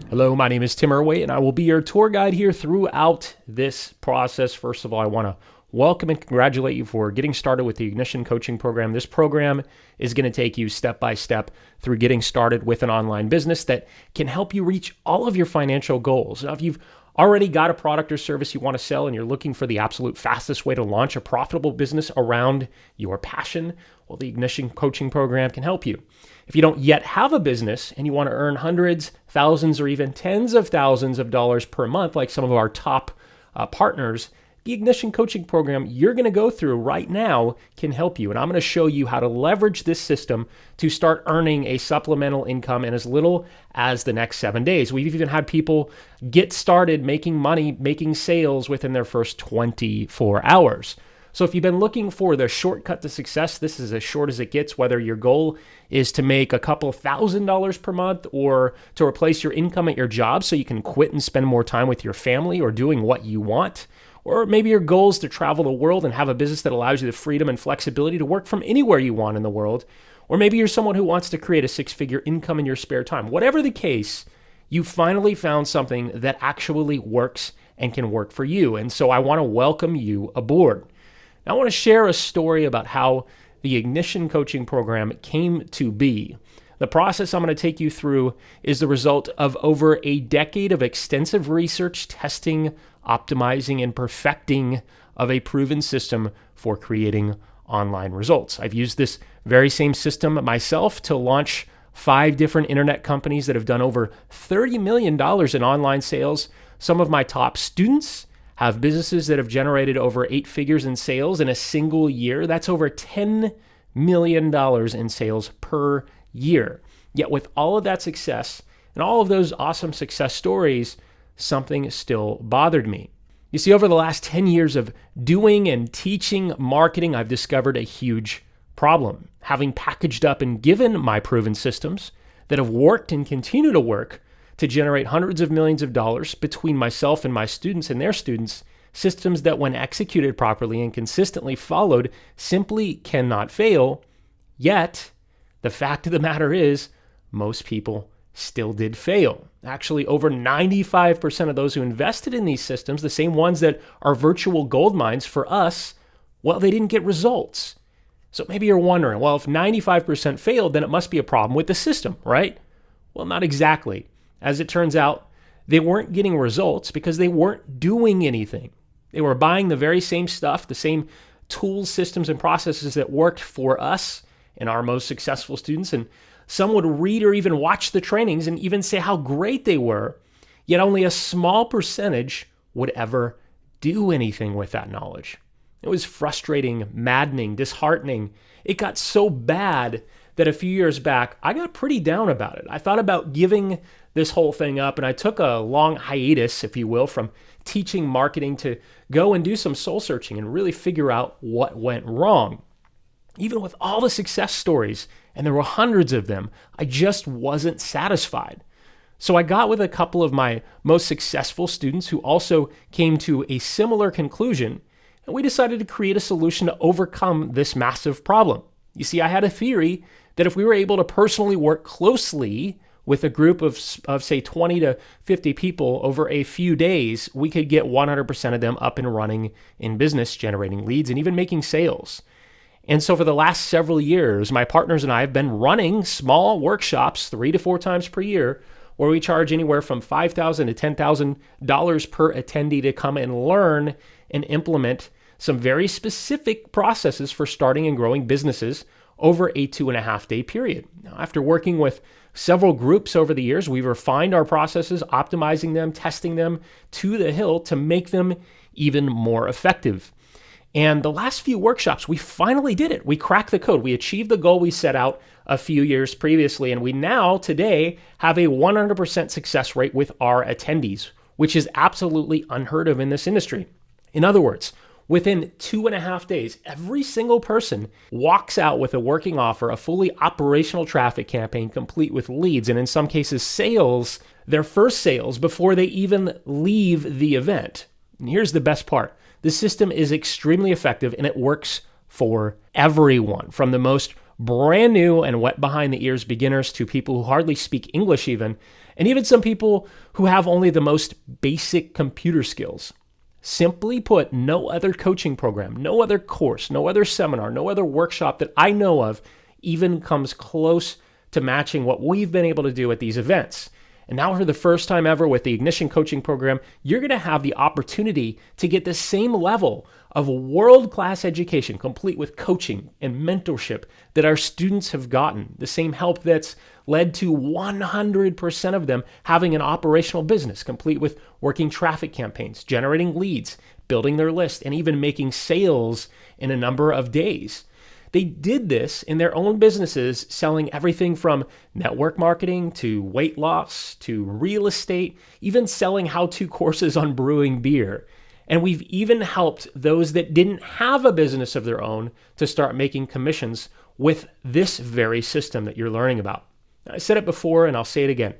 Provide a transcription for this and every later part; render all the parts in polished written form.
Hello, my name is Tim Irway, and I will be your tour guide here throughout this process. First of all, I want to welcome and congratulate you for getting started with the Ignition Coaching Program. This program is going to take you step by step through getting started with an online business that can help you reach all of your financial goals. Now, if you've already got a product or service you want to sell and you're looking for the absolute fastest way to launch a profitable business around your passion, well, the Ignition Coaching Program can help you. If you don't yet have a business and you want to earn hundreds, thousands, or even tens of thousands of dollars per month, like some of our top partners, the Ignition Coaching Program you're going to go through right now can help you. And I'm going to show you how to leverage this system to start earning a supplemental income in as little as the next 7 days. We've even had people get started making money, making sales within their first 24 hours. So if you've been looking for the shortcut to success, this is as short as it gets, whether your goal is to make a couple $1,000s per month or to replace your income at your job so you can quit and spend more time with your family or doing what you want. Or maybe your goal is to travel the world and have a business that allows you the freedom and flexibility to work from anywhere you want in the world. Or maybe you're someone who wants to create a six-figure income in your spare time. Whatever the case, you finally found something that actually works and can work for you. And so I want to welcome you aboard. Now, I want to share a story about how the Ignition Coaching Program came to be. The process I'm going to take you through is the result of over a decade of extensive research, testing, optimizing, and perfecting of a proven system for creating online results. I've used this very same system myself to launch 5 different internet companies that have done over $30 million in online sales. Some of my top students have businesses that have generated over 8 figures in sales in a single year. That's over $10 million in sales per year. Yet with all of that success and all of those awesome success stories, something still bothered me. You see, over the last 10 years of doing and teaching marketing, I've discovered a huge problem. Having packaged up and given my proven systems that have worked and continue to work to generate hundreds of millions of dollars between myself and my students and their students, systems that when executed properly and consistently followed simply cannot fail. Yet, the fact of the matter is, most people still did fail. Actually, over 95% of those who invested in these systems, the same ones that are virtual gold mines for us, well, they didn't get results. So maybe you're wondering, well, if 95% failed, then it must be a problem with the system, right? Well, not exactly. As it turns out, they weren't getting results because they weren't doing anything. They were buying the very same stuff, the same tools, systems, and processes that worked for us and our most successful students. And some would read or even watch the trainings and even say how great they were, yet only a small percentage would ever do anything with that knowledge. It was frustrating, maddening, disheartening. It got so bad that a few years back, I got pretty down about it. I thought about giving this whole thing up, and I took a long hiatus, if you will, from teaching marketing to go and do some soul searching and really figure out what went wrong. Even with all the success stories, and there were hundreds of them, I just wasn't satisfied. So I got with a couple of my most successful students who also came to a similar conclusion, and we decided to create a solution to overcome this massive problem. You see, I had a theory that if we were able to personally work closely with a group of say 20 to 50 people over a few days, we could get 100% of them up and running in business, generating leads and even making sales. And so for the last several years, my partners and I have been running small workshops 3 to 4 times per year where we charge anywhere from $5,000 to $10,000 per attendee to come and learn and implement some very specific processes for starting and growing businesses over a 2.5-day period. Now, after working with several groups over the years, we've refined our processes, optimizing them, testing them to the hill to make them even more effective. And the last few workshops, we finally did it. We cracked the code. We achieved the goal we set out a few years previously. And we now, today, have a 100% success rate with our attendees, which is absolutely unheard of in this industry. In other words, within 2.5 days, every single person walks out with a working offer, a fully operational traffic campaign complete with leads, and in some cases, sales, their first sales before they even leave the event. And here's the best part. The system is extremely effective and it works for everyone, from the most brand new and wet behind the ears beginners to people who hardly speak English even. and even some people who have only the most basic computer skills. Simply put, no other coaching program, no other course, no other seminar, no other workshop that I know of even comes close to matching what we've been able to do at these events. And now for the first time ever with the Ignition Coaching Program, you're going to have the opportunity to get the same level of world-class education, complete with coaching and mentorship that our students have gotten, the same help that's led to 100% of them having an operational business, complete with working traffic campaigns, generating leads, building their list, and even making sales in a number of days. They did this in their own businesses, selling everything from network marketing to weight loss to real estate, even selling how-to courses on brewing beer. And we've even helped those that didn't have a business of their own to start making commissions with this very system that you're learning about. I said it before and I'll say it again.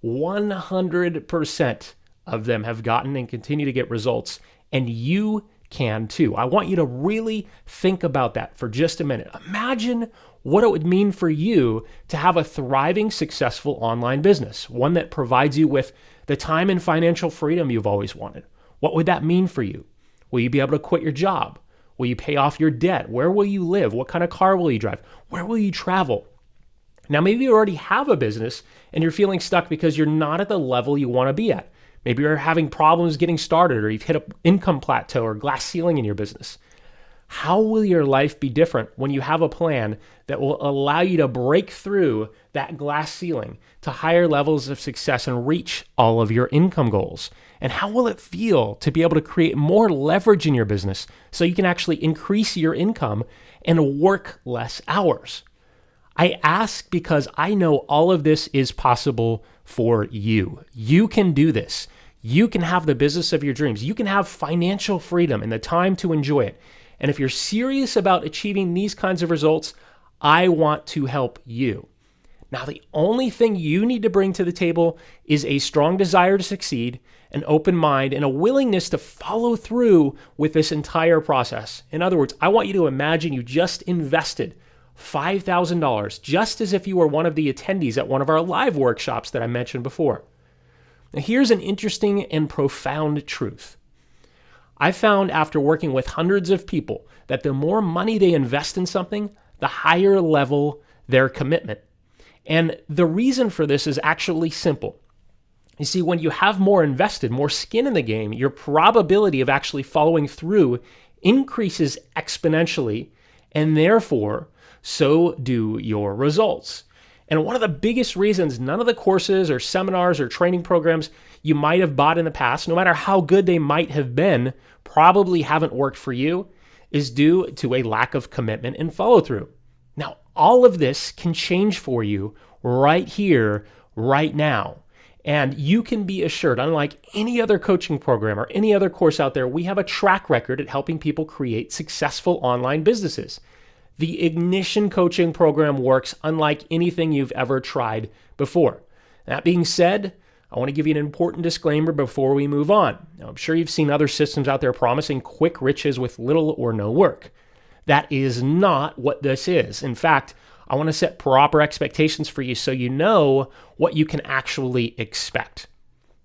100% of them have gotten and continue to get results, and you can too. I want you to really think about that for just a minute. Imagine what it would mean for you to have a thriving, successful online business, one that provides you with the time and financial freedom you've always wanted. What would that mean for you? Will you be able to quit your job? Will you pay off your debt? Where will you live? What kind of car will you drive? Where will you travel? Now, maybe you already have a business and you're feeling stuck because you're not at the level you want to be at. Maybe you're having problems getting started, or you've hit an income plateau or glass ceiling in your business. How will your life be different when you have a plan that will allow you to break through that glass ceiling to higher levels of success and reach all of your income goals? And how will it feel to be able to create more leverage in your business so you can actually increase your income and work less hours? I ask because I know all of this is possible for you. You can do this. You can have the business of your dreams. You can have financial freedom and the time to enjoy it. And if you're serious about achieving these kinds of results, I want to help you. Now, the only thing you need to bring to the table is a strong desire to succeed, an open mind, and a willingness to follow through with this entire process. In other words, I want you to imagine you just invested $5,000, just as if you were one of the attendees at one of our live workshops that I mentioned before. Now, here's an interesting and profound truth. I found after working with hundreds of people that the more money they invest in something, the higher level their commitment. And the reason for this is actually simple. You see, when you have more invested, more skin in the game, your probability of actually following through increases exponentially, and therefore, so do your results. And one of the biggest reasons none of the courses or seminars or training programs you might have bought in the past, no matter how good they might have been, probably haven't worked for you, is due to a lack of commitment and follow through. Now, all of this can change for you right here, right now. And you can be assured, unlike any other coaching program or any other course out there, we have a track record at helping people create successful online businesses. The Ignition Coaching Program works unlike anything you've ever tried before. That being said, I want to give you an important disclaimer before we move on. Now, I'm sure you've seen other systems out there promising quick riches with little or no work. That is not what this is. In fact, I want to set proper expectations for you so you know what you can actually expect.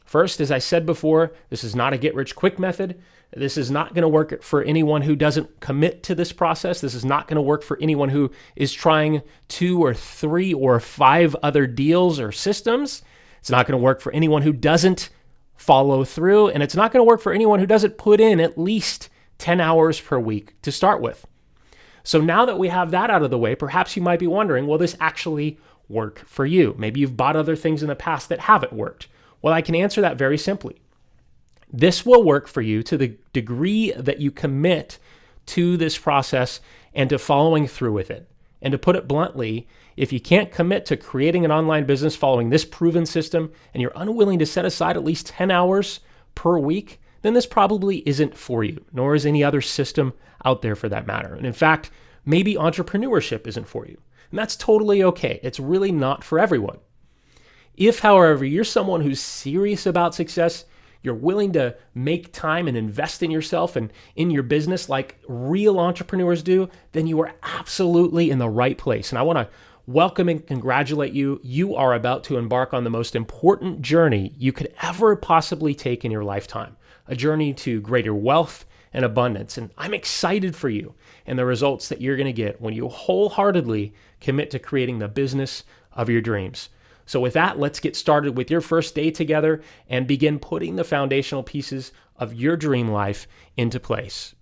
First, as I said before, this is not a get-rich-quick method. This is not going to work for anyone who doesn't commit to this process. This is not going to work for anyone who is trying 2 or 3 or 5 other deals or systems. It's not going to work for anyone who doesn't follow through, and it's not going to work for anyone who doesn't put in at least 10 hours per week to start with. So now that we have that out of the way, perhaps you might be wondering, will this actually work for you? Maybe you've bought other things in the past that haven't worked. Well, I can answer that very simply. This will work for you to the degree that you commit to this process and to following through with it. And to put it bluntly, if you can't commit to creating an online business following this proven system and you're unwilling to set aside at least 10 hours per week, then this probably isn't for you, nor is any other system out there for that matter. And in fact, maybe entrepreneurship isn't for you. And that's totally okay. It's really not for everyone. If, however, you're someone who's serious about success, you're willing to make time and invest in yourself and in your business like real entrepreneurs do, then you are absolutely in the right place. And I want to welcome and congratulate you. You are about to embark on the most important journey you could ever possibly take in your lifetime, a journey to greater wealth and abundance. And I'm excited for you and the results that you're going to get when you wholeheartedly commit to creating the business of your dreams. So with that, let's get started with your first day together and begin putting the foundational pieces of your dream life into place.